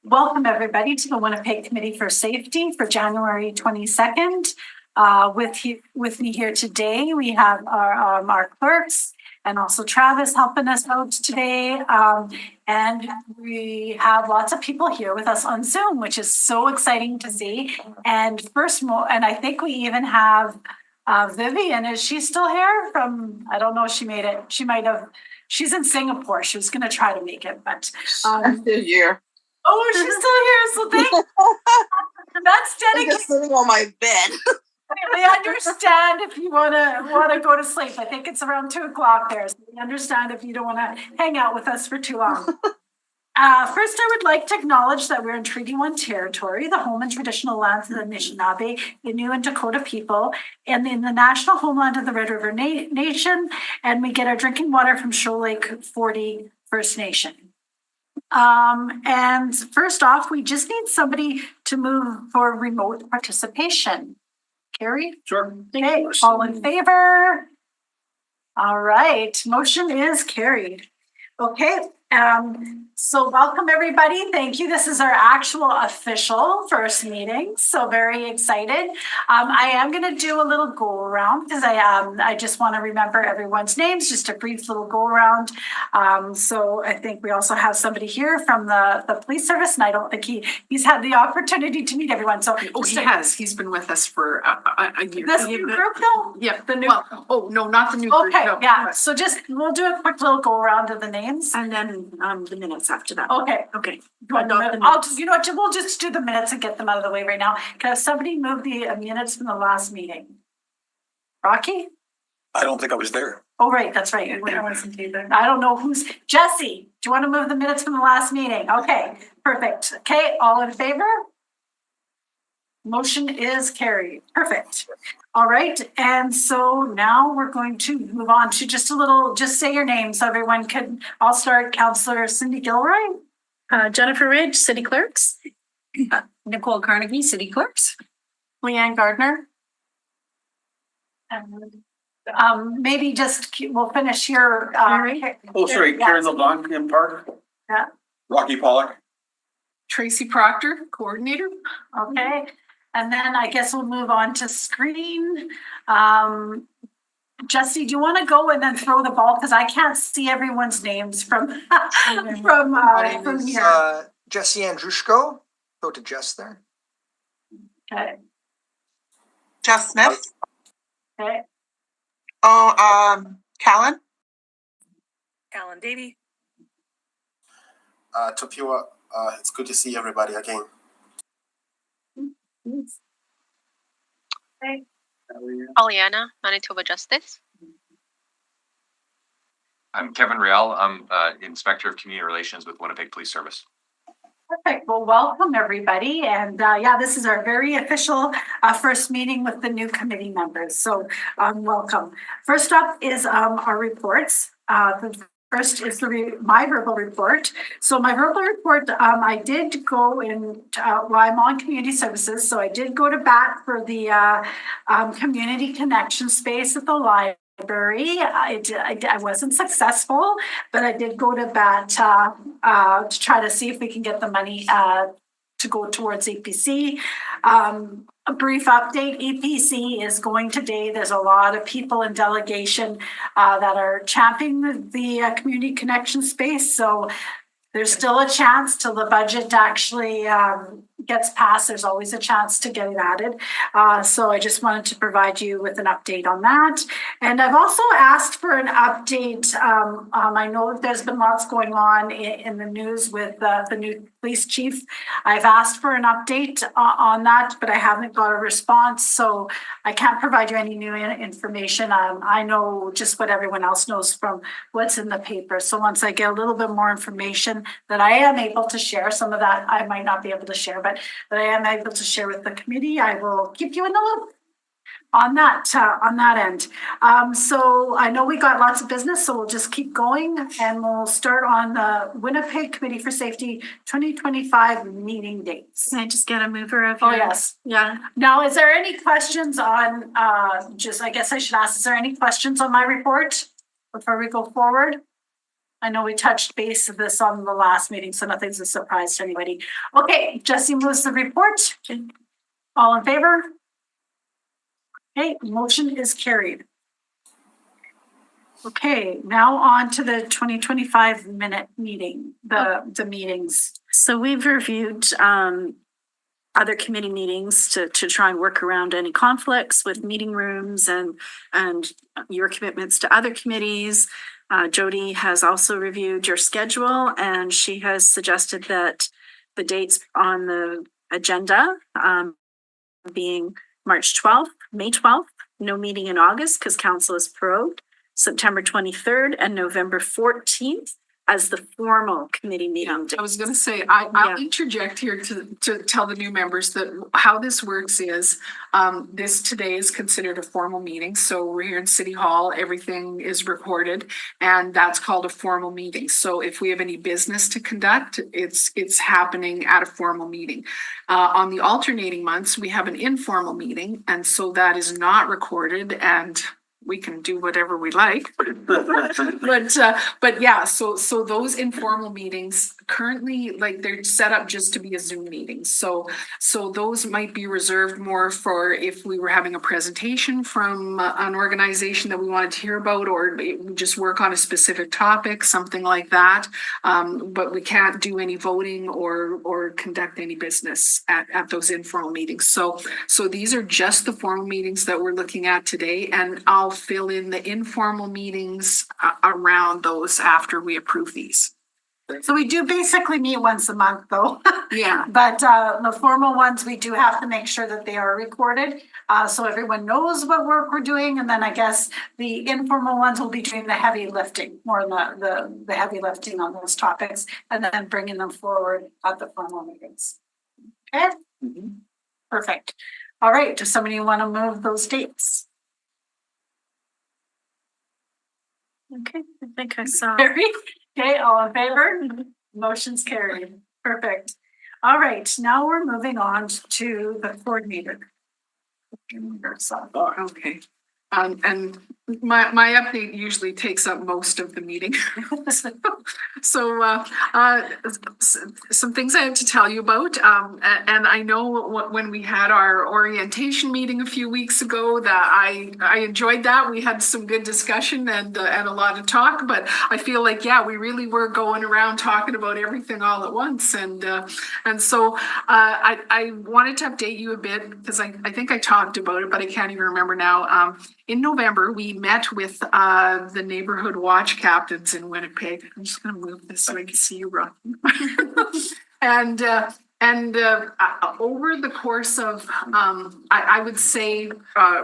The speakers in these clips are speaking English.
Welcome everybody to the Winnipeg Committee for Safety for January 22nd. With me here today, we have our clerks and also Travis helping us out today. And we have lots of people here with us on Zoom, which is so exciting to see. And and I think we even have Vivian. Is she still here? I don't know if she made it. She might have. She's in Singapore. She was going to try to make it, but still here. Oh, she's still here. So that's dedication. I'm just sitting on my bed. We understand if you want to go to sleep. I think it's around 2:00 there. So we understand if you don't want to hang out with us for too long. First, I would like to acknowledge that we're in Treaty 1 territory, the home and traditional lands of the Anishinaabe, Innu and Dakota people, and in the national homeland of the Red River Nation. And we get our drinking water from Shoal Lake 40 First Nation. And first off, we just need somebody to move for remote participation. Carrie? Sure. Okay, all in favor? All right, motion is carried. Okay, so welcome everybody. Thank you. This is our actual official first meeting, so very excited. I am going to do a little go around because I just want to remember everyone's names, just a brief little go around. So I think we also have somebody here from the police service, and I don't think he's had the opportunity to meet everyone. So he has. He's been with us for a year. This new group though? Yeah, the new. Well, no, not the new group. Okay, no. yeah. So we'll do a quick little go around of the names, and then the minutes after that. Okay. We'll just do the minutes and get them out of the way right now. Can somebody move the minutes from the last meeting? Rocky? I don't think I was there. Oh, right, that's right. I don't know who's Jesse. Do you want to move the minutes from the last meeting? Okay, perfect. Okay, all in favor? Motion is carried. Perfect. All right. And so now we're going to move on to just say your name so everyone can. I'll start. Councillor Cindy Gilroy. Jennifer Ridge, City Clerks. Nicole Carnegie, City Clerks. Leanne Gardner. Maybe we'll finish here. Sorry, Karen LeBlanc in Park. Yeah. Rocky Pollock. Tracy Proctor, coordinator. Okay. And then I guess we'll move on to screen. Jesse, do you want to go and then throw the ball? Because I can't see everyone's names from here. Jesse Andrushko. Go to Jess there. Okay. Jess Smith. Okay. Callan. Callan Davey. Topiwa, it's good to see everybody again. Okay. Pollyanna, Manitoba Justice. I'm Kevin Riel. I'm Inspector of Community Relations with Winnipeg Police Service. Perfect. Well, welcome everybody. And this is our very official first meeting with the new committee members. So welcome. First up is our reports. The first is my verbal report. So my verbal report, I did go in, I'm on community services. So I did go to bat for the community connection space at the library. I wasn't successful, but I did go to bat to try to see if we can get the money to go towards APC. A brief update, APC is going today. There's a lot of people in delegation that are championing the community connection space. So there's still a chance till the budget actually gets passed. There's always a chance to get it added. So I just wanted to provide you with an update on that. And I've also asked for an update. I know that there's been lots going on in the news with the new police chief. I've asked for an update on that, but I haven't got a response. So I can't provide you any new information. I know just what everyone else knows from what's in the paper. So once I get a little bit more information that I am able to share, some of that I might not be able to share, but that I am able to share with the committee, I will keep you in the loop on that end. So I know we got lots of business, so we'll just keep going and we'll start on the Winnipeg Committee for Safety 2025 meeting dates. Can I just get a mover of Oh, yes. Yeah. Now, is there any questions on, I guess I should ask, is there any questions on my report before we go forward? I know we touched base of this on the last meeting, so nothing's a surprise to anybody. Okay, Jesse moves the report. All in favor? Okay, motion is carried. Okay, now on to the 2025 minute meeting, the meetings. So we've reviewed other committee meetings to try and work around any conflicts with meeting rooms and your commitments to other committees. Jody has also reviewed your schedule, and she has suggested that the dates on the agenda being March 12th, May 12th, no meeting in August because council is prorogued, September 23rd and November 14th as the formal committee meeting. I was gonna say, I'll Yeah. interject here to tell the new members that how this works is, this today is considered a formal meeting. So we're here in City Hall, everything is recorded, and that's called a formal meeting. So if we have any business to conduct, it's happening at a formal meeting. On the alternating months, we have an informal meeting, and so that is not recorded, and we can do whatever we like. But yeah, so those informal meetings currently, like, they're set up just to be a Zoom meeting. So those might be reserved more for if we were having a presentation from an organization that we wanted to hear about, or we just work on a specific topic, something like that. But we can't do any voting or conduct any business at those informal meetings. So these are just the formal meetings that we're looking at today, and I'll fill in the informal meetings around those after we approve these. So we do basically meet once a month though. Yeah. But the formal ones, we do have to make sure that they are recorded, so everyone knows what work we're doing. And then I guess the informal ones will be doing the heavy lifting, more the heavy lifting on those topics, and then bringing them forward at the formal meetings. Okay? Perfect. All right, does somebody want to move those dates? Okay, I think I saw. Carried. Okay, all in favor? Motion's carried. Perfect. All right, now we're moving on to the coordinator. Okay. And my update usually takes up most of the meeting. So some things I have to tell you about. And I know when we had our orientation meeting a few weeks ago that I enjoyed that. We had some good discussion and a lot of talk, but I feel like, yeah, we really were going around talking about everything all at once. And so I wanted to update you a bit because I think I talked about it, but I can't even remember now. In November, we met with the neighborhood watch captains in Winnipeg. I'm just going to move this so I can see you, Ron. And over the course of, I would say,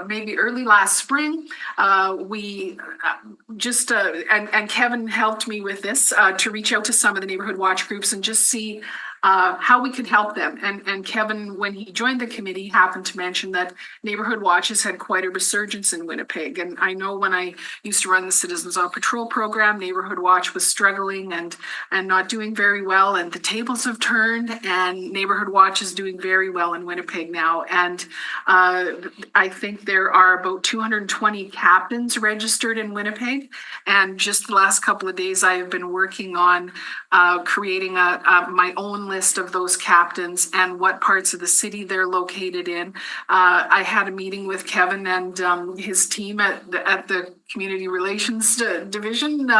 maybe early last spring, we just, and Kevin helped me with this, to reach out to some of the neighborhood watch groups and just see how we could help them. And Kevin, when he joined the committee, happened to mention that Neighborhood Watch has had quite a resurgence in Winnipeg. And I know when I used to run the Citizens on Patrol program, Neighborhood Watch was struggling and not doing very well. And the tables have turned, and Neighborhood Watch is doing very well in Winnipeg now. And I think there are about 220 captains registered in Winnipeg. And just the last couple of days, I have been working on creating my own list of those captains and what parts of the city they're located in. I had a meeting with Kevin and his team at the Community Relations Division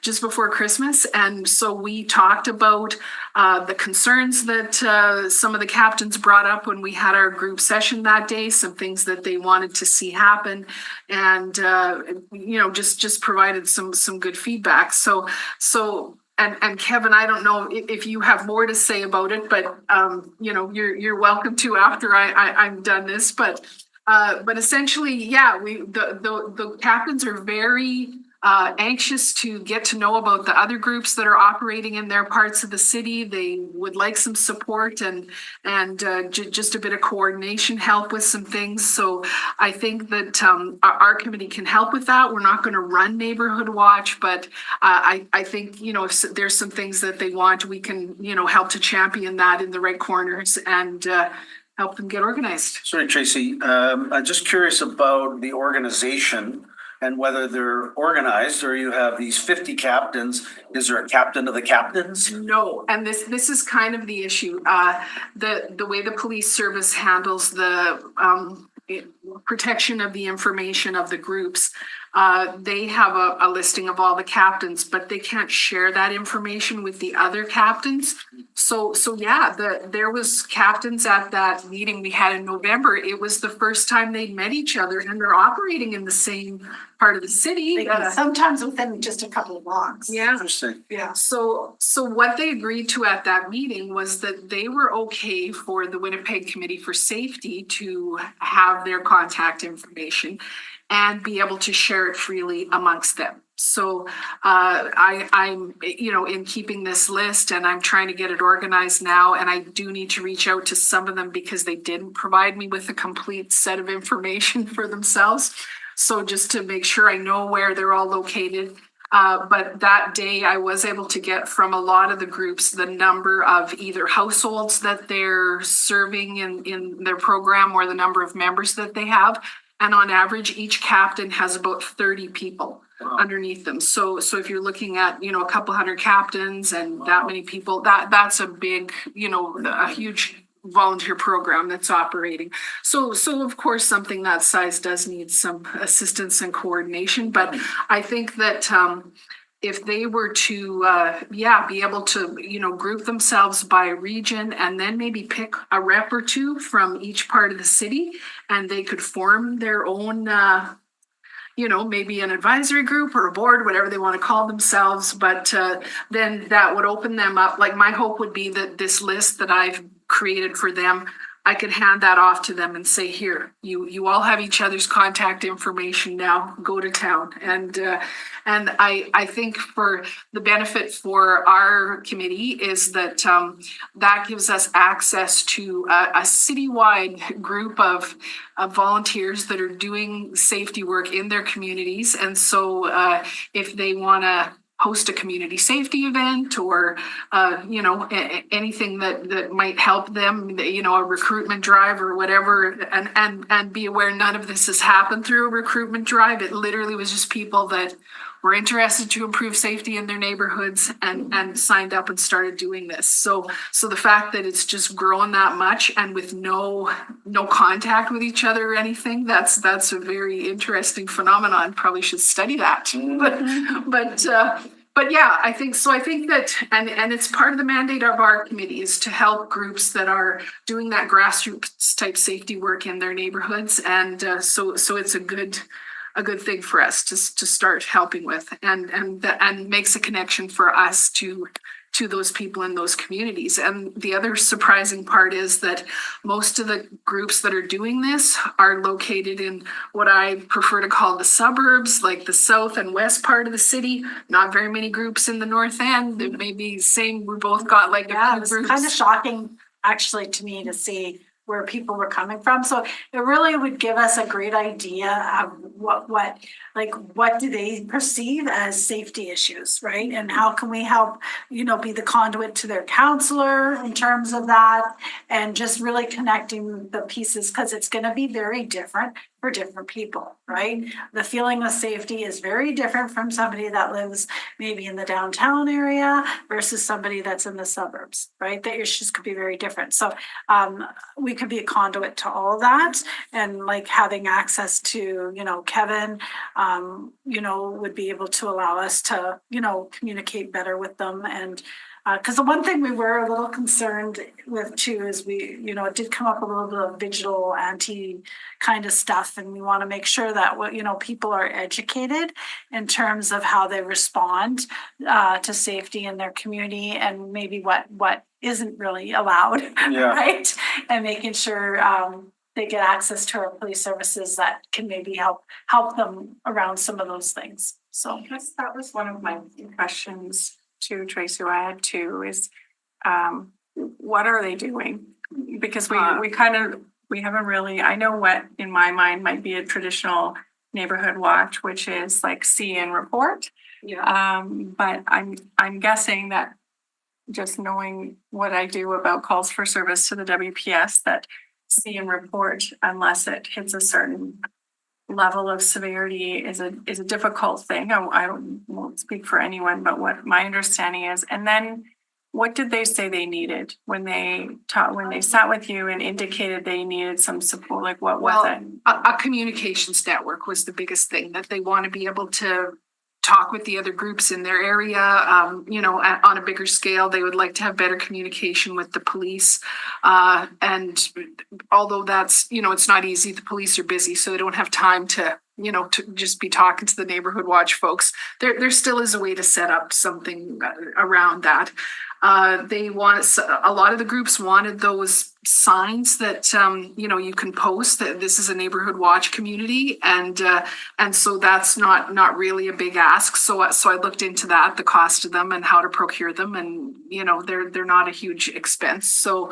just before Christmas. And so we talked about the concerns that some of the captains brought up when we had our group session that day, some things that they wanted to see happen, and just provided some good feedback. And Kevin, I don't know if you have more to say about it, but you're welcome to after I'm done this. But essentially, yeah, the captains are very anxious to get to know about the other groups that are operating in their parts of the city. They would like some support and just a bit of coordination help with some things. So I think that our committee can help with that. We're not going to run Neighborhood Watch, but I think, if there's some things that they want, we can, help to champion that in the right corners and help them get organized. Sorry, Tracy, I'm just curious about the organization. and whether they're organized or you have these 50 captains. Is there a captain of the captains? No, and this is kind of the issue. The way the police service handles the protection of the information of the groups, they have a listing of all the captains, but they can't share that information with the other captains. So yeah, there was captains at that meeting we had in November. It was the first time they'd met each other, and they're operating in the same part of the city. Sometimes within just a couple of blocks. Yeah. Interesting. Yeah. So what they agreed to at that meeting was that they were okay for the Winnipeg Committee for Safety to have their contact information and be able to share it freely amongst them. So I'm, in keeping this list, and I'm trying to get it organized now, and I do need to reach out to some of them because they didn't provide me with a complete set of information for themselves. So just to make sure I know where they're all located. But that day I was able to get from a lot of the groups the number of either households that they're serving in their program or the number of members that they have. And on average, each captain has about 30 people underneath them. So if you're looking at, a couple hundred captains and that many people, that's a big, a huge volunteer program that's operating. So of course, something that size does need some assistance and coordination. But I think that if they were to, be able to, group themselves by region and then maybe pick a rep or two from each part of the city, and they could form their own, maybe an advisory group or a board, whatever they want to call themselves. But then that would open them up. Like, my hope would be that this list that I've created for them, I could hand that off to them and say, here, you all have each other's contact information now, go to town. And I think for the benefit for our committee is that that gives us access to a citywide group of volunteers that are doing safety work in their communities. And so if they want to host a community safety event or, anything that might help them, a recruitment drive or whatever, and be aware none of this has happened through a recruitment drive. It literally was just people that were interested to improve safety in their neighborhoods and signed up and started doing this. So the fact that it's just grown that much and with no contact with each other or anything, that's a very interesting phenomenon. Probably should study that. But yeah, I think that, and it's part of the mandate of our committee is to help groups that are doing that grassroots type safety work in their neighborhoods. And so it's a good thing for us to start helping with, and makes a connection for us to those people in those communities. And the other surprising part is that most of the groups that are doing this are located in what I prefer to call the suburbs, like the south and west part of the city. Not very many groups in the north end. It may be same. We both got like Yeah, it was kind of shocking actually to me to see where people were coming from. So it really would give us a great idea of what do they perceive as safety issues, right? And how can we help, be the conduit to their counselor in terms of that, and just really connecting the pieces, because it's going to be very different for different people, right? The feeling of safety is very different from somebody that lives maybe in the downtown area versus somebody that's in the suburbs, right? The issues could be very different. So we could be a conduit to all of that, and like having access to, Kevin, would be able to allow us to, communicate better with them. And because the one thing we were a little concerned with too is it did come up a little bit of digital anti kind of stuff, and we want to make sure that people are educated in terms of how they respond to safety in their community, and maybe what isn't really allowed, right? And making sure they get access to our police services that can maybe help them around some of those things. So I guess that was one of my questions to Tracy, I had too, is what are they doing? Because we haven't really, I know what in my mind might be a traditional neighborhood watch, which is like see and report. Yeah. But I'm guessing that just knowing what I do about calls for service to the WPS, that see and report, unless it hits a certain level of severity is a difficult thing. Won't speak for anyone, but what my understanding is. And then what did they say they needed when they sat with you and indicated they needed some support? Like what was it? A communications network was the biggest thing, that they want to be able to talk with the other groups in their area, on a bigger scale. They would like to have better communication with the police. And although that's, it's not easy, the police are busy, so they don't have time to just be talking to the neighborhood watch folks. There still is a way to set up something around that. A lot of the groups wanted those signs that, you can post that this is a neighborhood watch community. And so that's not really a big ask. So I looked into that, the cost of them and how to procure them. And, they're not a huge expense. So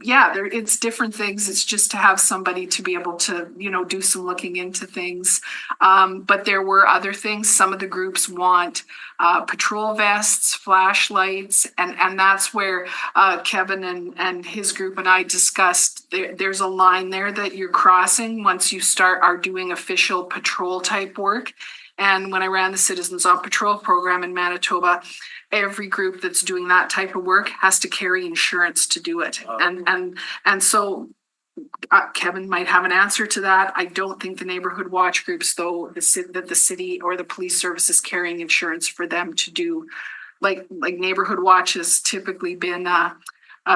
yeah, it's different things. It's just to have somebody to be able to, do some looking into things. But there were other things. Some of the groups want patrol vests, flashlights, and that's where Kevin and his group and I discussed there's a line there that you're crossing once you are doing official patrol type work. And when I ran the Citizens on Patrol program in Manitoba, every group that's doing that type of work has to carry insurance to do it. And so Kevin might have an answer to that. I don't think the neighborhood watch groups, though, that the city or the police service is carrying insurance for them to do. Like neighborhood watch has typically been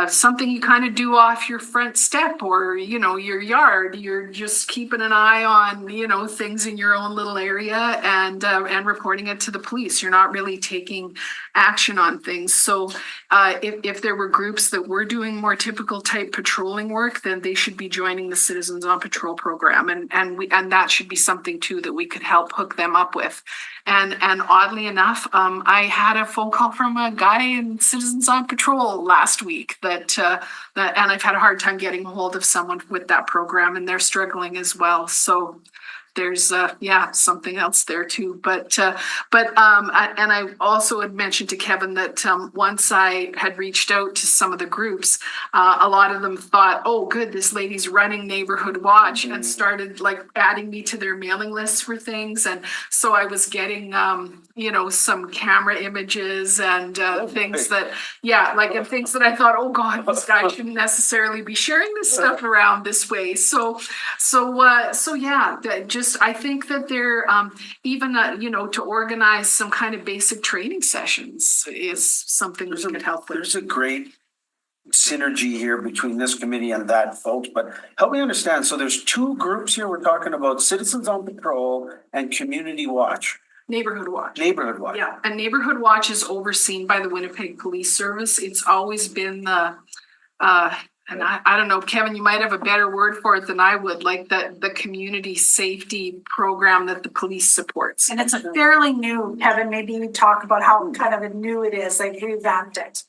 something you kind of do off your front step or, your yard. You're just keeping an eye on, things in your own little area and reporting it to the police. You're not really taking action on things. So if there were groups that were doing more typical type patrolling work, then they should be joining the Citizens on Patrol program. And that should be something too that we could help hook them up with. And oddly enough, I had a phone call from a guy in Citizens on Patrol last week that and I've had a hard time getting a hold of someone with that program, and they're struggling as well. So there's something else there too. But I also had mentioned to Kevin that once I had reached out to some of the groups, a lot of them thought, oh good, this lady's running neighborhood watch, and started like adding me to their mailing lists for things. And so I was getting some camera images and things that and things that I thought, oh God, this guy shouldn't necessarily be sharing this stuff around this way. I think that they're even to organize some kind of basic training sessions is something we could help with. There's a great synergy here between this committee and that, folks, but help me understand. So there's two groups here. We're talking about Citizens on Patrol and Community Watch. Neighborhood watch. Neighborhood watch. Yeah, and neighborhood watch is overseen by the Winnipeg Police Service. It's always been the and I don't know, Kevin, you might have a better word for it than I would, like the community safety program that the police supports. And it's a fairly new, Kevin, maybe you talk about how kind of new it is, like revamped it.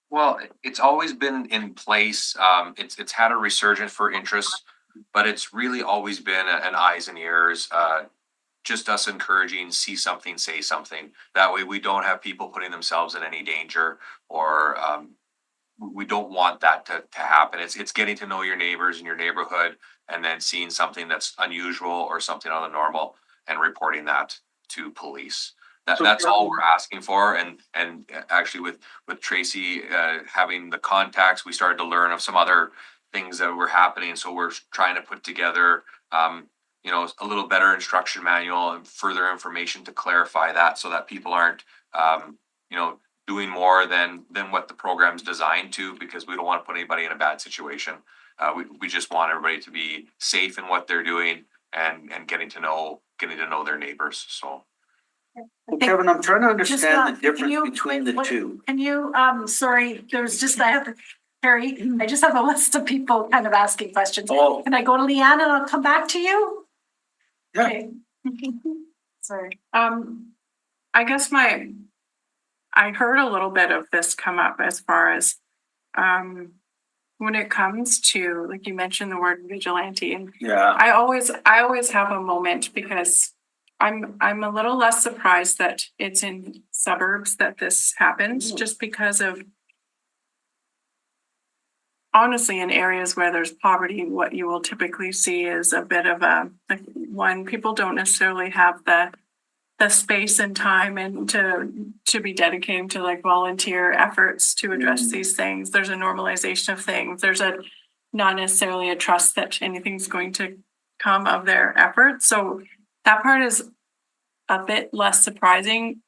Well, it's always been in place. It's had a resurgence for interest, but it's really always been an eyes and ears. Just us encouraging, see something, say something. That way we don't have people putting themselves in any danger, or we don't want that to happen. It's getting to know your neighbors in your neighborhood, and then seeing something that's unusual or something on the normal and reporting that to police. That's all we're asking for. And actually with Tracy having the contacts, we started to learn of some other things that were happening. So we're trying to put together a little better instruction manual and further information to clarify that, so that people aren't doing more than what the program's designed to, because we don't want to put anybody in a bad situation. We just want everybody to be safe in what they're doing and getting to know their neighbors. So Well, Kevin, I'm trying to understand the difference between the two. Can you, sorry, Harry, I just have a list of people kind of asking questions. Oh. Can I go to Leanne and I'll come back to you? Yeah. Okay. Sorry. I guess I heard a little bit of this come up as far as when it comes to, like you mentioned the word vigilante, and Yeah. I always have a moment, because I'm a little less surprised that it's in suburbs that this happens, just because of honestly, in areas where there's poverty, what you will typically see is a bit of a, like, one, people don't necessarily have the space and time and to be dedicating to like volunteer efforts to address these things. There's a normalization of things. There's a not necessarily a trust that anything's going to come of their efforts. So that part is a bit less surprising.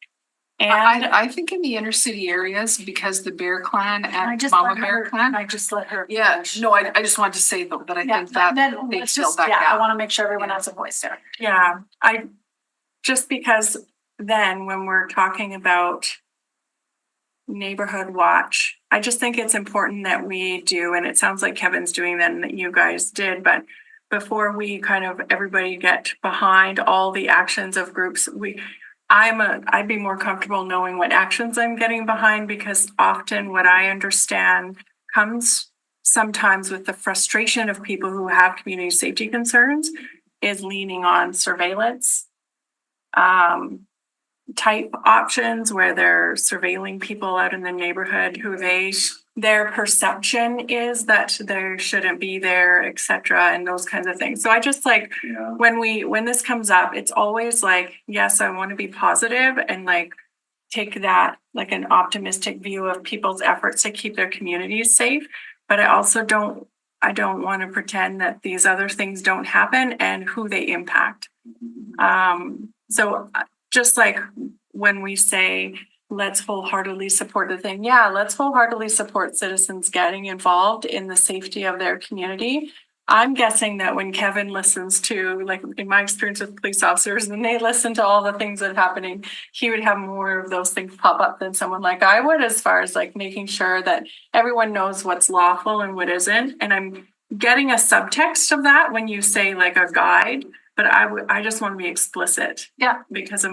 And I think in the inner city areas, because the Bear Clan I and just Mama let Bear her, Clan. I just let her. Yeah, finish. no, I just wanted to say though, that I Yeah, think that then they let's filled just, that yeah, I gap. wanna make sure everyone has a voice there. yeah, I just because then when we're talking about neighborhood watch, I just think it's important that we do, and it sounds like Kevin's doing that and that you guys did, but before we kind of everybody get behind all the actions of groups, I'd be more comfortable knowing what actions I'm getting behind, because often what I understand comes sometimes with the frustration of people who have community safety concerns is leaning on surveillance type options where they're surveilling people out in the neighborhood who their perception is that they shouldn't be there, et cetera, and those kinds of things. So I just like Yeah. when this comes up, it's always like, yes, I want to be positive and like take that like an optimistic view of people's efforts to keep their communities safe. But I also don't want to pretend that these other things don't happen and who they impact. So just like when we say, let's wholeheartedly support the thing. Yeah, let's wholeheartedly support citizens getting involved in the safety of their community. I'm guessing that when Kevin listens to, like in my experience with police officers, and they listen to all the things that are happening, he would have more of those things pop up than someone like I would, as far as like making sure that everyone knows what's lawful and what isn't. And I'm getting a subtext of that when you say like a guide, but I just want to be explicit. Yeah. Because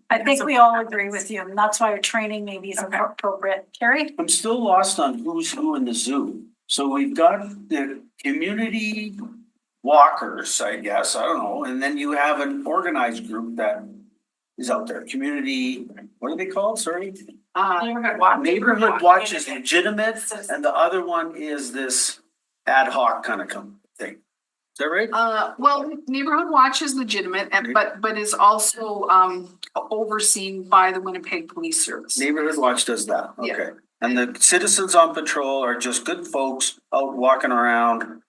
I think we all agree with you, and that's why your training maybe is Okay. appropriate. Carrie? I'm still lost on who's who in the zoo. So we've got the community walkers, I guess, I don't know, and then you have an organized group that is out there, community, what are they called, sorry? Neighborhood watch. Neighborhood watch is legitimate, and the other one is this ad hoc kind of thing. Is that right? Well, Neighborhood Watch is legitimate, and but is also overseen by the Winnipeg Police Service. Neighborhood watch does that, Yeah. okay. And the citizens on patrol are just good folks out walking around.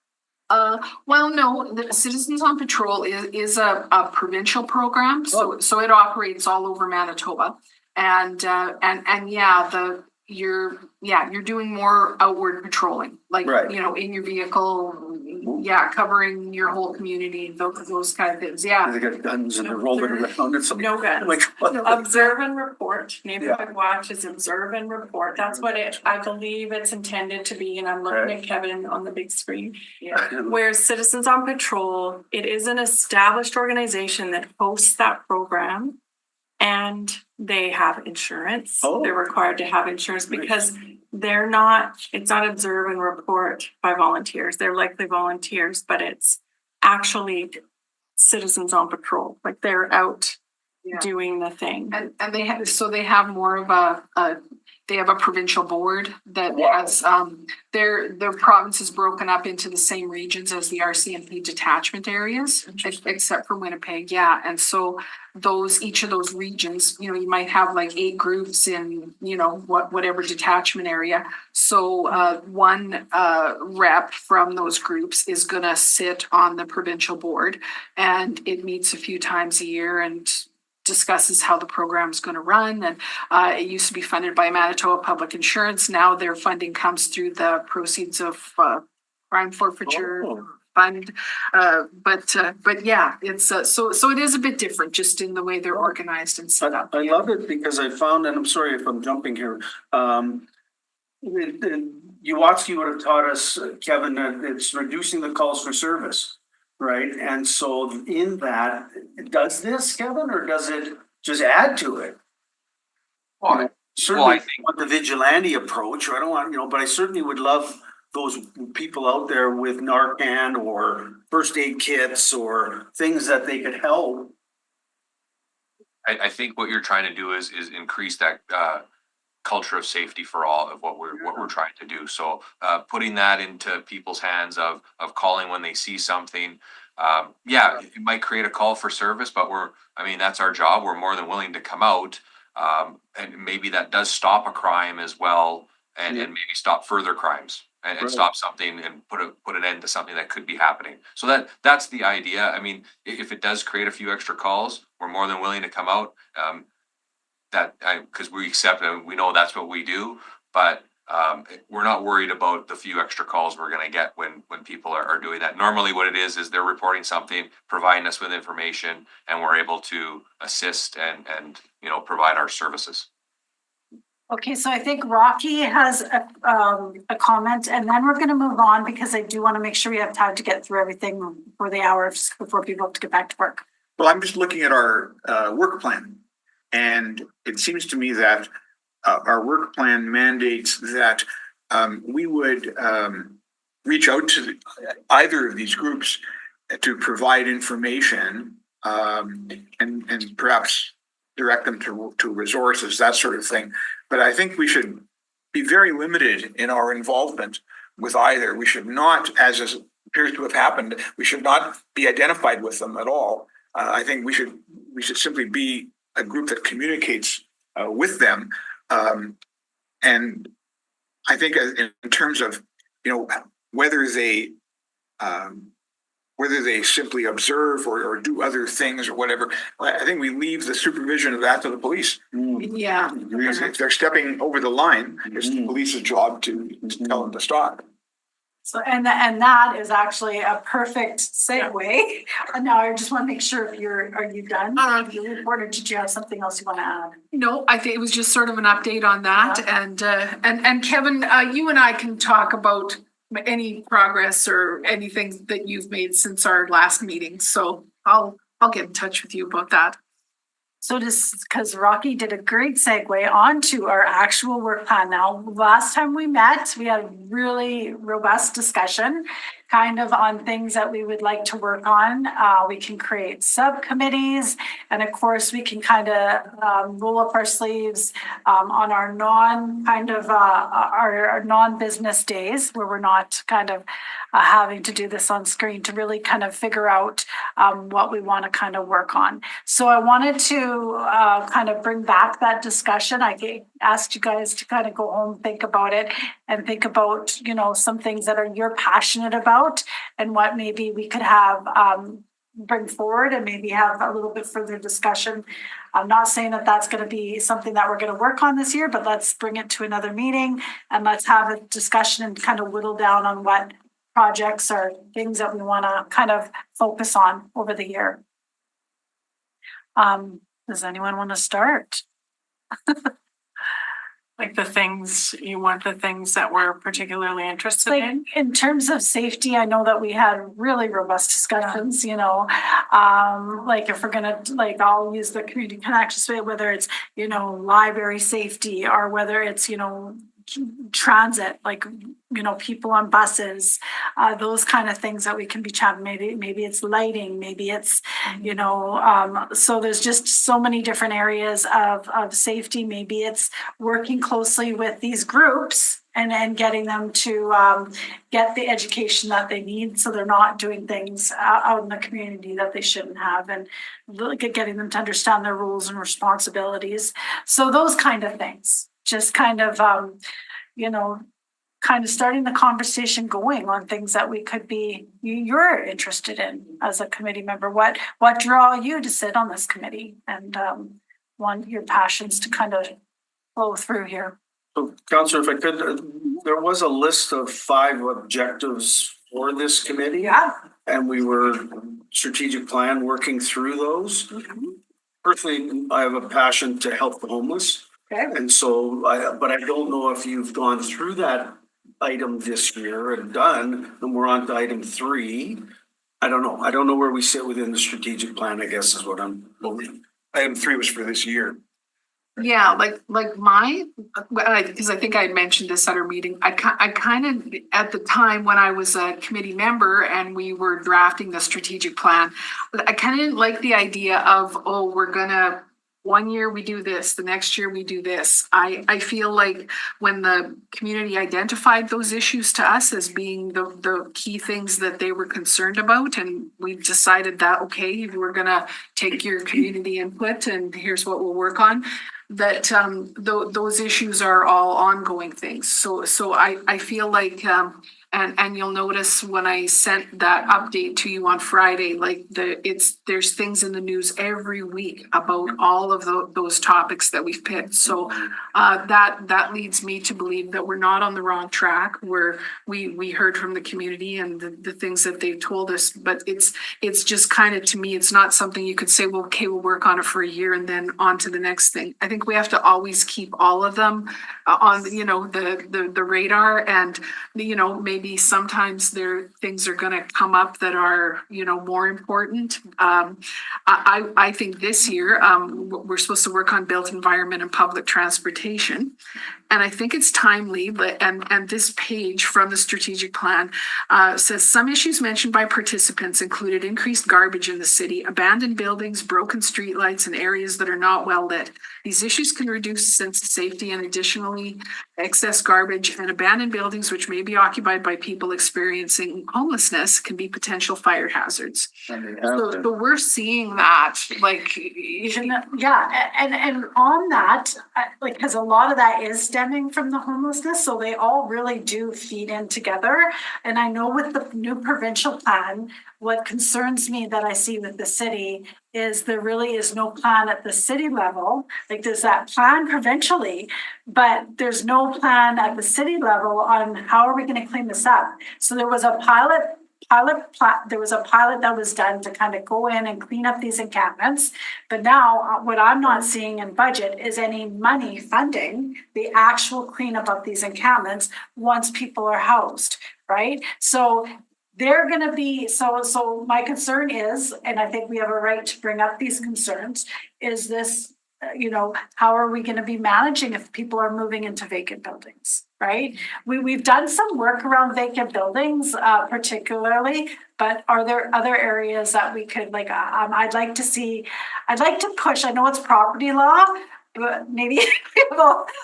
Well, no, the Citizens on Patrol is a provincial program, so it operates all over Manitoba. And yeah, you're doing more outward patrolling, like, Right. you know, in your vehicle, yeah, covering your whole community, those kind of things, yeah. They got guns and they're rolling around and something. No guns. Like, what? Observe and report. Neighborhood watch is observe and report. That's what I believe it's intended to be, and I'm looking at Kevin on the big screen. Whereas Citizens on Patrol, it is an established organization that hosts that program. And they have insurance. Oh. They're required to have insurance Nice. because it's not observe and report by volunteers. They're likely volunteers, but it's actually Citizens on Patrol. Like they're out Yeah. doing the thing. And they have more of they have a provincial board that Wow. has, their province is broken up into the same regions as the RCMP detachment areas, except for Winnipeg, yeah. And so each of those regions, you know, you might have like 8 groups in, you know, whatever detachment area. So one rep from those groups is gonna sit on the provincial board, and it meets a few times a year and discusses how the program's going to run. And it used to be funded by Manitoba Public Insurance. Now their funding comes through the proceeds of crime forfeiture Oh. fund. But yeah, it's so it is a bit different just in the way they're organized and set up. I love it because I found, and I'm sorry if I'm jumping here, Uwatsky would have taught us, Kevin, that it's reducing the calls for service, right? And so in that, does this, Kevin, or does it just add to it? Well, Certainly I think- want the vigilante approach, or I don't want, you know, but I certainly would love those people out there with Narcan or first aid kits or things that they could help. I think what you're trying to do is increase that culture of safety for all of what we're trying to do. So putting that into people's hands of calling when they see something. Yeah, it might create a call for service, but that's our job. We're more than willing to come out. And maybe that does stop a crime as well, and maybe stop further crimes and stop something and put an end to something that could be happening. So that's the idea. I mean, if it does create a few extra calls, we're more than willing to come out. Because we accept and we know that's what we do, but we're not worried about the few extra calls we're going to get when people are doing that. Normally what it is they're reporting something, providing us with information, and we're able to assist and provide our services. Okay, so I think Rocky has a comment, and then we're gonna move on because I do want to make sure we have time to get through everything for the hours before people have to get back to work. Well, I'm just looking at our work plan, and it seems to me that our work plan mandates that we would reach out to either of these groups to provide information and perhaps direct them to resources, that sort of thing. But I think we should be very limited in our involvement with either. We should not, as appears to have happened, we should not be identified with them at all. I think we should simply be a group that communicates with them. And I think in terms of, whether they simply observe or do other things or whatever, I think we leave the supervision of that to the police. Yeah. Because if they're stepping over the line, it's the police's job to tell them to stop. So, and that is actually a perfect segue. Now, I just want to make sure are you done? Or did you have something else you want to add? No, I think it was just sort of an update on that. And Kevin, you and I can talk about any progress or anything that you've made since our last meeting. So I'll get in touch with you about that. So just because Rocky did a great segue onto our actual work plan now. Last time we met, we had a really robust discussion kind of on things that we would like to work on. We can create subcommittees, and of course we can kind of roll up our sleeves on our our non-business days where we're not kind of having to do this on screen to really kind of figure out what we want to kind of work on. So I wanted to kind of bring back that discussion. I asked you guys to kind of go home, think about it, and think about, some things that you're passionate about and what maybe we could have bring forward and maybe have a little bit further discussion. I'm not saying that that's going to be something that we're going to work on this year, but let's bring it to another meeting and let's have a discussion and kind of whittle down on what projects or things that we want to kind of focus on over the year. Does anyone want to start? Like the things that we're particularly interested in? In terms of safety, I know that we had really robust discussions, like if we're gonna, I'll use the community connection space, whether it's, library safety or whether it's, transit, people on buses, those kind of things that we can be chatting. Maybe it's lighting, maybe it's, so there's just so many different areas of safety. Maybe it's working closely with these groups and getting them to get the education that they need so they're not doing things out in the community that they shouldn't have, and getting them to understand their rules and responsibilities. So those kind of things, just kind of, kind of starting the conversation going on things that we could be, you're interested in as a committee member. What draw you to sit on this committee, and want your passions to kind of flow through here. So, Councillor, if I could, there was a list of 5 objectives for this committee. Yeah. And we were strategic plan working through those. Mm-hmm. Personally, I have a passion to help the homeless. Okay. And so, but I don't know if you've gone through that item this year and done, and we're on to item 3. I don't know. I don't know where we sit within the strategic plan, I guess is what I'm hoping. Item 3 was for this year. Yeah, because I think I had mentioned this at our meeting. I kind of, at the time when I was a committee member and we were drafting the strategic plan, I kind of didn't like the idea of, we're gonna one year we do this, the next year we do this. I feel like when the community identified those issues to us as being the key things that they were concerned about, and we decided that, okay, we're gonna take your community input and here's what we'll work on, that those issues are all ongoing things. So I feel like and you'll notice when I sent that update to you on Friday, like there's things in the news every week about all of those topics that we've picked. So that leads me to believe that we're not on the wrong track. We heard from the community and the things that they've told us, but it's just kind of, to me, it's not something you could say, well, okay, we'll work on it for a year and then on to the next thing. I think we have to always keep all of them on, the radar, and, maybe sometimes things are going to come up that are, more important. I think this year, we're supposed to work on built environment and public transportation. And I think it's timely, and this page from the strategic plan says some issues mentioned by participants included increased garbage in the city, abandoned buildings, broken streetlights, and areas that are not well lit. These issues can reduce a sense of safety, and additionally, excess garbage and abandoned buildings, which may be occupied by people experiencing homelessness, can be potential fire hazards. So we're seeing that, like, Yeah, and on that, because a lot of that is stemming from the homelessness, so they all really do feed in together. And I know with the new provincial plan, what concerns me that I see with the city is there really is no plan at the city level. Like, there's that plan provincially, but there's no plan at the city level on how are we going to clean this up. So there was a pilot that was done to kind of go in and clean up these encampments. But now what I'm not seeing in budget is any money funding the actual cleanup of these encampments once people are housed, right? So they're going to be, so my concern is, and I think we have a right to bring up these concerns, is this, how are we going to be managing if people are moving into vacant buildings, right? We've done some work around vacant buildings, particularly, but are there other areas that we could, I'd like to push, I know it's property law, but maybe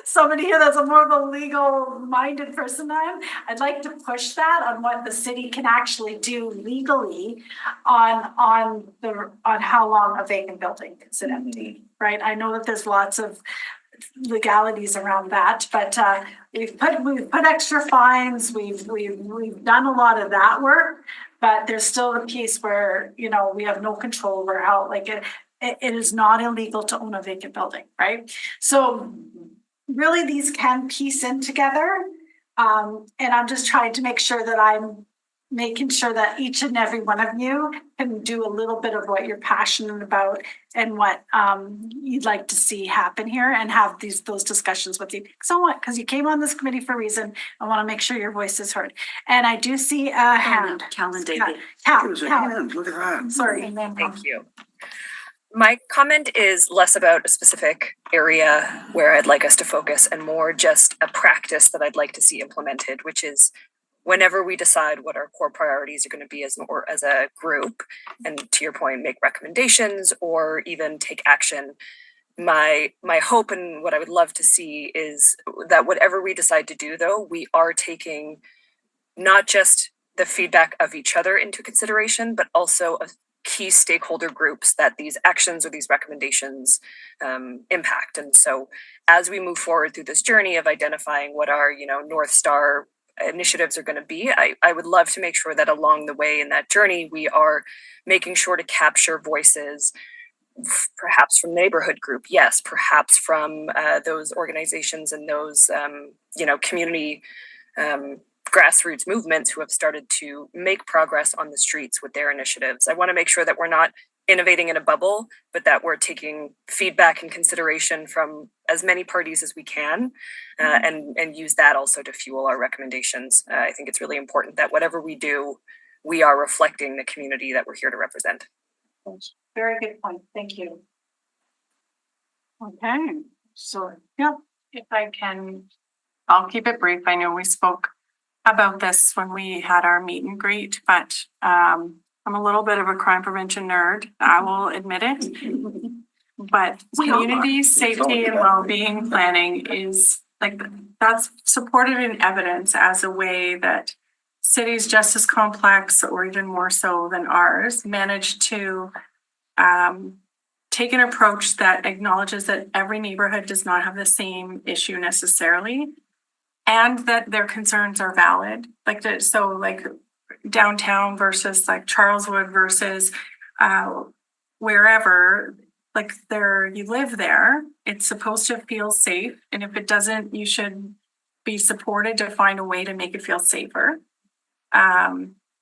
somebody here that's more of a legal minded person than I am. I'd like to push that on what the city can actually do legally on how long a vacant building can sit empty, right? I know that there's lots of legalities around that, but we've put extra fines, we've done a lot of that work, but there's still the piece where, we have no control over how, it is not illegal to own a vacant building, right? So really these can piece in together. And I'm just trying to make sure that I'm making sure that each and every one of you can do a little bit of what you're passionate about and what you'd like to see happen here, and have those discussions with you. Because you came on this committee for a reason. I want to make sure your voice is heard. And I do see a hand. Callan Davey. Look at that. Sorry. Thank you. My comment is less about a specific area where I'd like us to focus and more just a practice that I'd like to see implemented, which is whenever we decide what our core priorities are going to be as a group, and to your point, make recommendations or even take action. My hope and what I would love to see is that whatever we decide to do, though, we are taking not just the feedback of each other into consideration, but also of key stakeholder groups that these actions or these recommendations impact. And so as we move forward through this journey of identifying what our, North Star initiatives are going to be, I would love to make sure that along the way in that journey, we are making sure to capture voices, perhaps from the neighborhood group, yes, perhaps from those organizations and those, community grassroots movements who have started to make progress on the streets with their initiatives. I want to make sure that we're not innovating in a bubble, but that we're taking feedback and consideration from as many parties as we can, and use that also to fuel our recommendations. I think it's really important that whatever we do, we are reflecting the community that we're here to represent. Very good point. Thank you. Okay, so yeah. If I can, I'll keep it brief. I know we spoke about this when we had our meet and greet, but I'm a little bit of a crime prevention nerd. I will admit it. But We all are. community safety and well-being planning is like, that's supported in evidence as a way that cities just as complex or even more so than ours manage to take an approach that acknowledges that every neighborhood does not have the same issue necessarily, and that their concerns are valid. Like so like downtown versus like Charleswood versus wherever, like there you live there, it's supposed to feel safe. And if it doesn't, you should be supported to find a way to make it feel safer.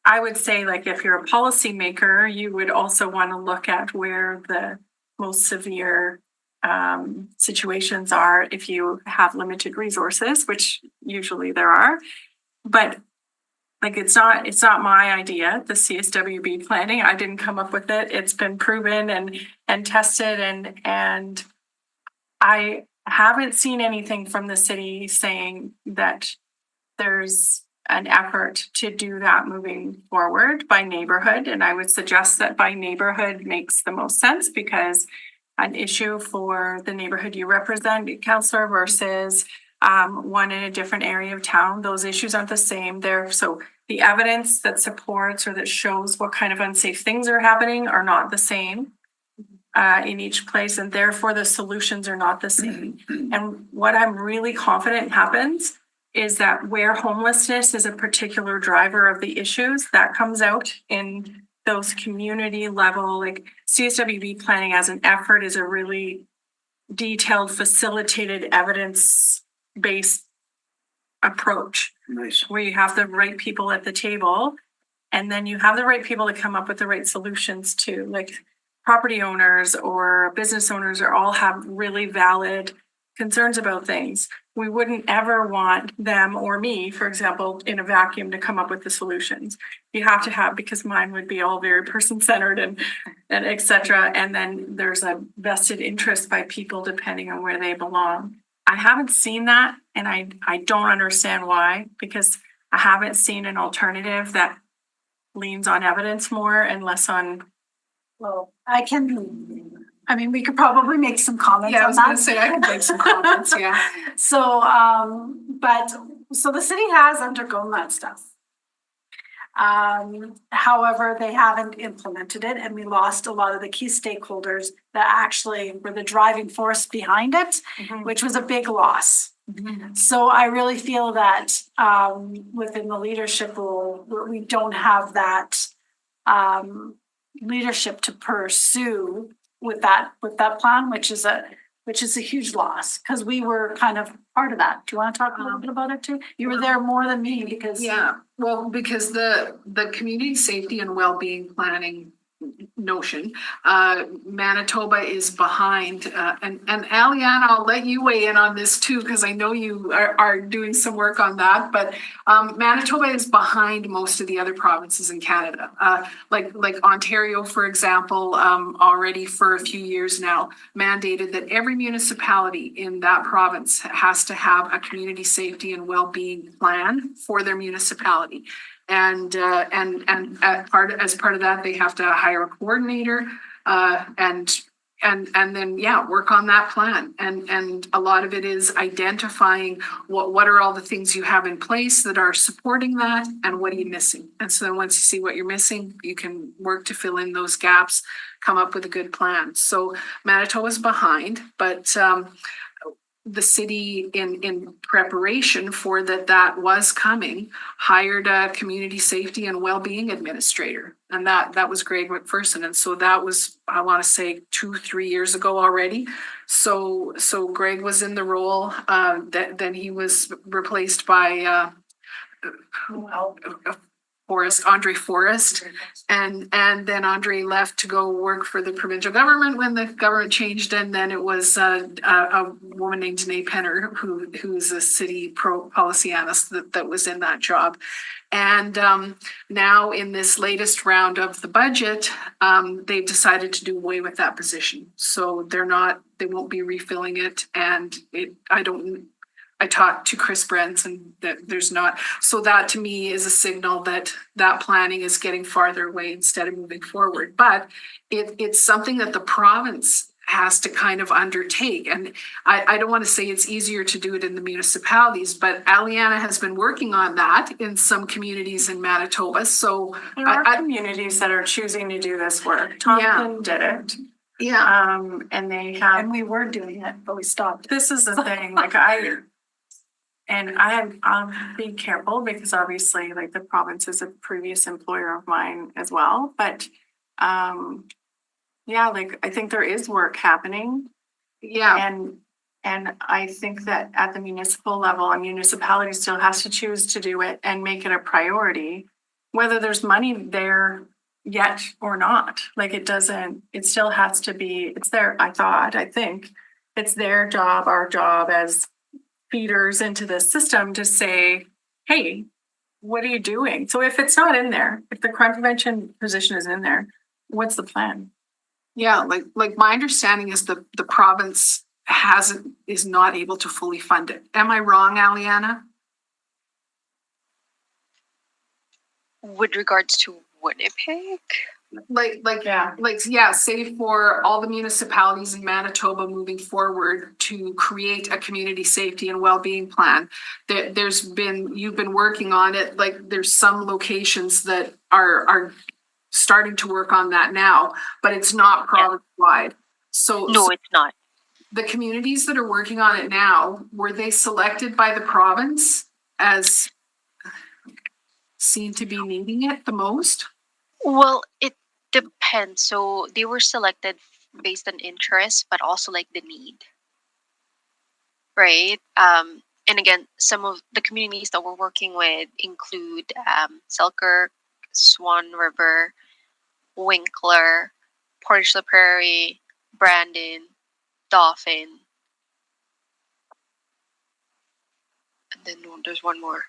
I would say, like, if you're a policymaker, you would also want to look at where the most severe situations are if you have limited resources, which usually there are. But like, it's not my idea, the CSWB planning. I didn't come up with it. It's been proven and tested, and I haven't seen anything from the city saying that there's an effort to do that moving forward by neighborhood. And I would suggest that by neighborhood makes the most sense, because an issue for the neighborhood you represent, councillor, versus one in a different area of town, those issues aren't the same there. So the evidence that supports or that shows what kind of unsafe things are happening are not the same in each place, and therefore the solutions are not the same. And what I'm really confident happens is that where homelessness is a particular driver of the issues, that comes out in those community level, like CSWB planning as an effort is a really detailed, facilitated, evidence-based approach. Nice. Where you have the right people at the table, and then you have the right people to come up with the right solutions too. Like property owners or business owners are all have really valid concerns about things. We wouldn't ever want them or me, for example, in a vacuum to come up with the solutions. You have to have, because mine would be all very person-centered and et cetera. And then there's a vested interest by people depending on where they belong. I haven't seen that, and I don't understand why, because I haven't seen an alternative that leans on evidence more and less on. Well, we could probably make some comments Yeah, I on was that. gonna say, I could make some comments, yeah. So the city has undergone that stuff. However, they haven't implemented it, and we lost a lot of the key stakeholders that actually were the driving force behind it, which was a big loss. So I really feel that within the leadership role, we don't have that leadership to pursue with that plan, which is a huge loss, because we were kind of part of that. Do you want to talk a little bit about it too? You were there more than me, because because the community safety and well-being planning notion, Manitoba is behind, and Aliana, I'll let you weigh in on this too, because I know you are doing some work on that, but Manitoba is behind most of the other provinces in Canada. Like Ontario, for example, already for a few years now mandated that every municipality in that province has to have a community safety and well-being plan for their municipality. And as part of that, they have to hire a coordinator, and then work on that plan. And a lot of it is identifying what are all the things you have in place that are supporting that, and what are you missing. And so then once you see what you're missing, you can work to fill in those gaps, come up with a good plan. So Manitoba's behind, but the city, in preparation for that was coming, hired a community safety and well-being administrator, and that was Greg McPherson. And so that was, I want to say, 2-3 years ago already. So Greg was in the role. Then he was replaced by Andre Forrest, and then Andre left to go work for the provincial government when the government changed, and then it was a woman named Danae Penner, who's a city policy analyst that was in that job. And now in this latest round of the budget, they've decided to do away with that position. So they won't be refilling it, and I talked to Chris Brents, and that there's not. So that to me is a signal that planning is getting farther away instead of moving forward. But it's something that the province has to kind of undertake. And I don't want to say it's easier to do it in the municipalities, but Aliana has been working on that in some communities in Manitoba. So There are communities that are choosing to do this work. Thompson did it. yeah, And they have, And we were doing it, but we stopped. this is the thing, like I'll be careful because obviously like the province is a previous employer of mine as well, but yeah, like I think there is work happening. yeah, And I think that at the municipal level, a municipality still has to choose to do it and make it a priority, whether there's money there yet or not. Like it still has to be, it's I think it's their job, our job as feeders into the system to say, hey, what are you doing? So if it's not in there, if the crime prevention position is in there, what's the plan? yeah. Like my understanding is the province is not able to fully fund it. Am I wrong, Aliana? With regards to Winnipeg? Yeah, say for all the municipalities in Manitoba moving forward to create a community safety and well-being plan. You've been working on it, like there's some locations that are starting to work on that now, but it's not province-wide. No, it's not. The communities that are working on it now, were they selected by the province as seen to be needing it the most? Well, it depends. So they were selected based on interest, but also like the need. Right? And again, some of the communities that we're working with include Selkirk, Swan River, Winkler, Portage la Prairie, Brandon, Dauphin. And then there's one more.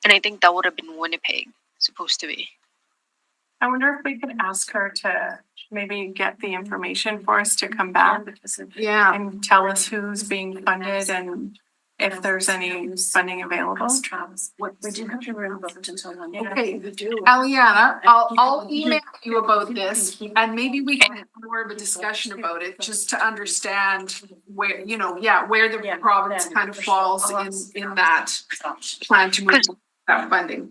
And I think that would have been Winnipeg, supposed to be. I wonder if we could ask her to maybe get the information for us to come back Yeah. and tell us who's being funded and if there's any funding available. We do have to room booked until then. Okay, Aliana, I'll email you about this and maybe we can have more of a discussion about it, just to understand where, where the province kind of falls in that plan to move that funding.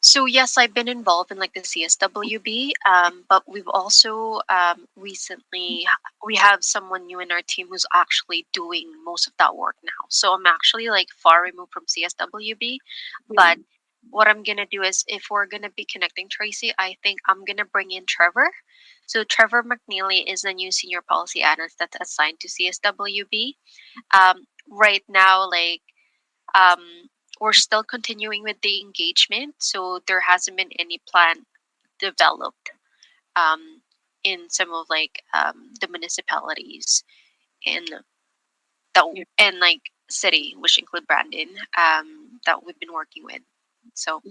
So yes, I've been involved in like the CSWB, but we've also recently, we have someone new in our team who's actually doing most of that work now. So I'm actually like far removed from CSWB, but what I'm going to do is if we're going to be connecting, Tracy, I think I'm going to bring in Trevor. So Trevor McNeely is the new senior policy analyst that's assigned to CSWB. Right now, we're still continuing with the engagement, so there hasn't been any plan developed in some of the municipalities and city, which include Brandon, that we've been working with. So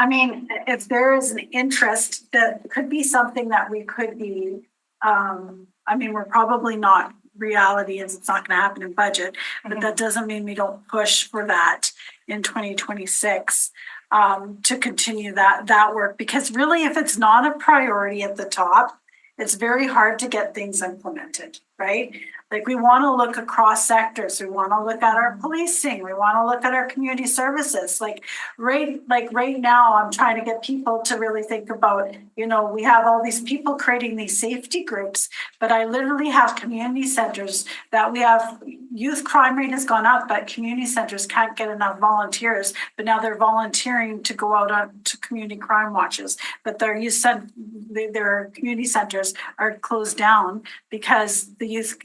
I mean, if there is an interest, that could be something that we could be, we're probably not, reality is it's not gonna happen in budget, but that doesn't mean we don't push for that in 2026 to continue that work, because really if it's not a priority at the top, it's very hard to get things implemented, right? Like we want to look across sectors. We want to look at our policing. We want to look at our community services. Right now, I'm trying to get people to really think about, we have all these people creating these safety groups, but I literally have community centers that we have. Youth crime rate has gone up, but community centers can't get enough volunteers. But now they're volunteering to go out on to community crime watches. But their community centers are closed down because the youth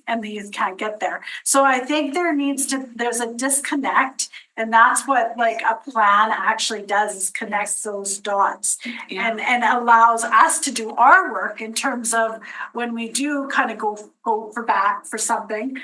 can't get there. So I think there's a disconnect, and that's what a plan actually does, is connects those dots and allows us to do our work in terms of when we do kind of go for something,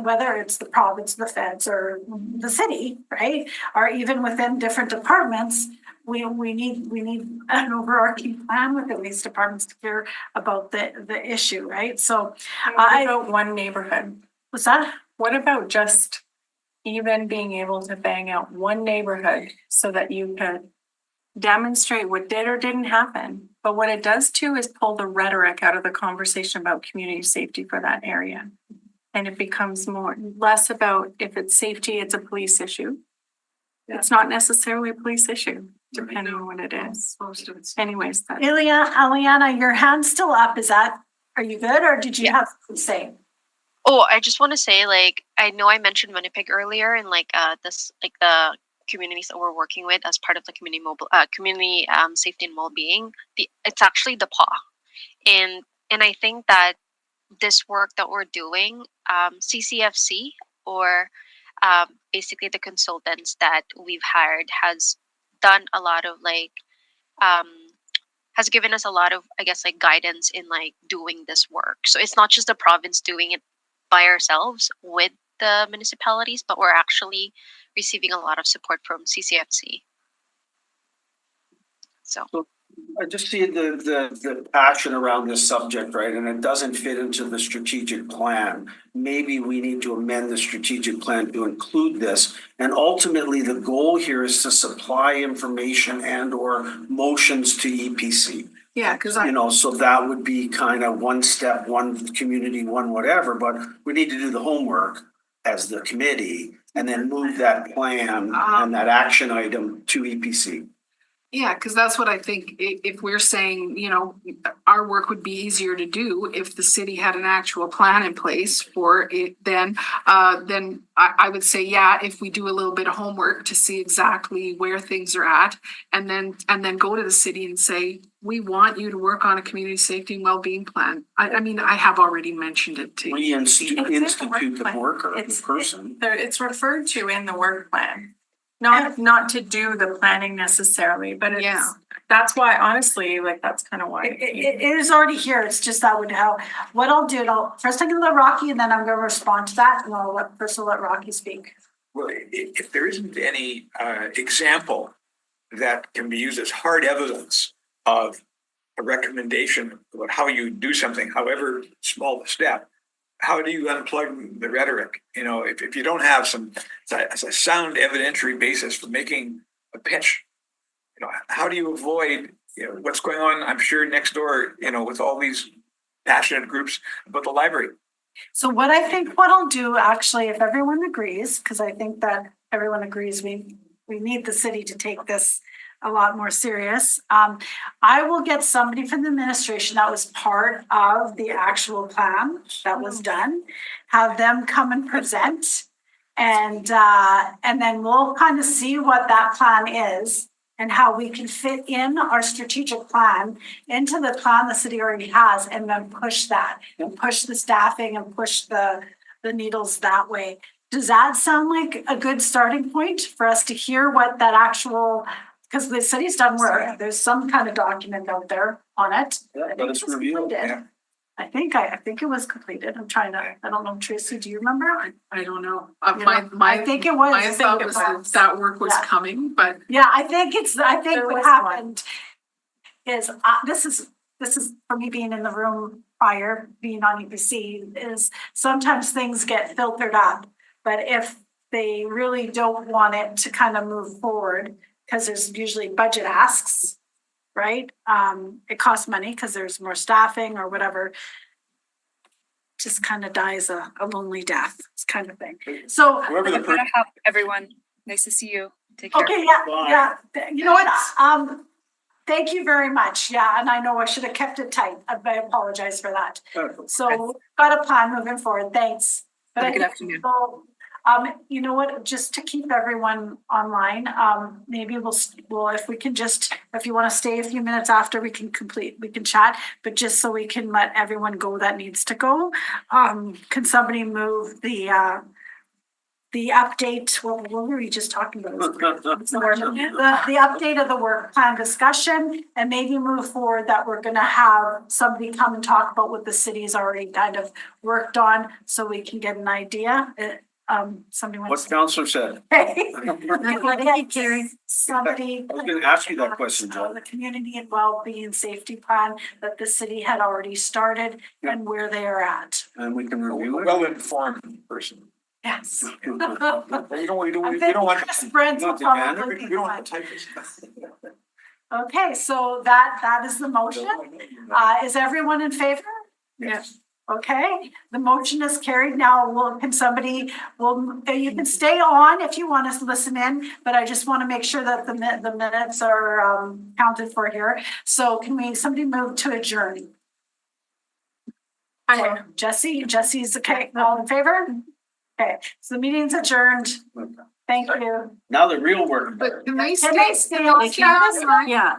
whether it's the province, the feds, or the city, right? Or even within different departments. We need an overarching plan within these departments to care about the issue, right? So about one neighborhood. What's that? What about just even being able to bang out one neighborhood so that you could demonstrate what did or didn't happen. But what it does too is pull the rhetoric out of the conversation about community safety for that area. And it becomes less about if it's safety, it's a police issue. It's not necessarily a police issue, depending on what it is. Anyways, that. Eliana, your hand's still up. Are you good or did you have something to say? Oh, I just want to say, like, I know I mentioned Winnipeg earlier, and like the communities that we're working with as part of the community safety and well-being. It's actually the PAW, and I think that this work that we're doing, CCFC or basically the consultants that we've hired has done a lot of has given us a lot of, I guess, like guidance in like doing this work. So it's not just the province doing it by ourselves with the municipalities, but we're actually receiving a lot of support from CCFC. So I just see the passion around this subject, right? And it doesn't fit into the strategic plan. Maybe we need to amend the strategic plan to include this. And ultimately, the goal here is to supply information and or motions to EPC. Yeah, because So that would be kind of one step, one community, one whatever, but we need to do the homework as the committee and then move that plan and that action item to EPC. Yeah, because that's what I think. If we're saying, our work would be easier to do if the city had an actual plan in place for it, then I would say, yeah, if we do a little bit of homework to see exactly where things are at, and then go to the city and say, we want you to work on a community safety and well-being plan. I mean, I have already mentioned it to you. Institute the worker, the person. It's referred to in the work plan. Not to do the planning necessarily, but that's why, honestly, like that's kind of why. It is already here. It's just that would help. What I'll do, first I'm gonna let Rocky and then I'm gonna respond to that and I'll let Rocky speak. Well, if there isn't any example that can be used as hard evidence of a recommendation about how you do something, however small the step, how do you unplug the rhetoric? If you don't have a sound evidentiary basis for making a pitch, how do you avoid what's going on? I'm sure next door, with all these passionate groups about the library. So what I'll do actually, if everyone agrees, because I think that everyone agrees we need the city to take this a lot more serious. I will get somebody from the administration that was part of the actual plan that was done, have them come and present, and then we'll kind of see what that plan is and how we can fit in our strategic plan into the plan the city already has, and then push that and push the staffing and push the needles that way. Does that sound like a good starting point for us to hear what that actual? Because the city's done work. There's some kind of document out there on it. Yeah, let us review it. Yeah. I think it was completed. I don't know, Tracy, do you remember? I don't know. I think it was. My thought was that work was coming, but. Yeah, I think what happened is, this is for me being in the room prior, being on EPC, is sometimes things get filtered up. But if they really don't want it to kind of move forward, because there's usually budget asks, right? It costs money because there's more staffing or whatever. Just kind of dies a lonely death, this kind of thing. So everyone, nice to see you. Take care. Okay, yeah. You know what? Thank you very much. Yeah, and I know I should have kept it tight. I apologize for that. So got a plan moving forward. Thanks. Good afternoon. You know what, just to keep everyone online, maybe we'll, if you want to stay a few minutes after we can chat, but just so we can let everyone go that needs to go. Can somebody move the update, what were we just talking about? The update of the work plan discussion, and maybe move forward that we're gonna have somebody come and talk about what the city's already kind of worked on, so we can get an idea. Somebody wants. What Councillor said. Somebody. I was going to ask you that question, Joe. The community and well-being safety plan that the city had already started and where they are at. And we can review it. Well-informed person. Yes. You don't want Chris Brent will probably to type this. Okay, so that is the motion. Is everyone in favor? Yes. Okay, the motion is carried. Now, you can stay on if you want to listen in, but I just want to make sure that the minutes are counted for here. So can somebody move to adjourn? Jesse's okay, all in favor? Okay, so the meeting's adjourned. Thank you. Now the real work. But can they Can they stay on? Yeah.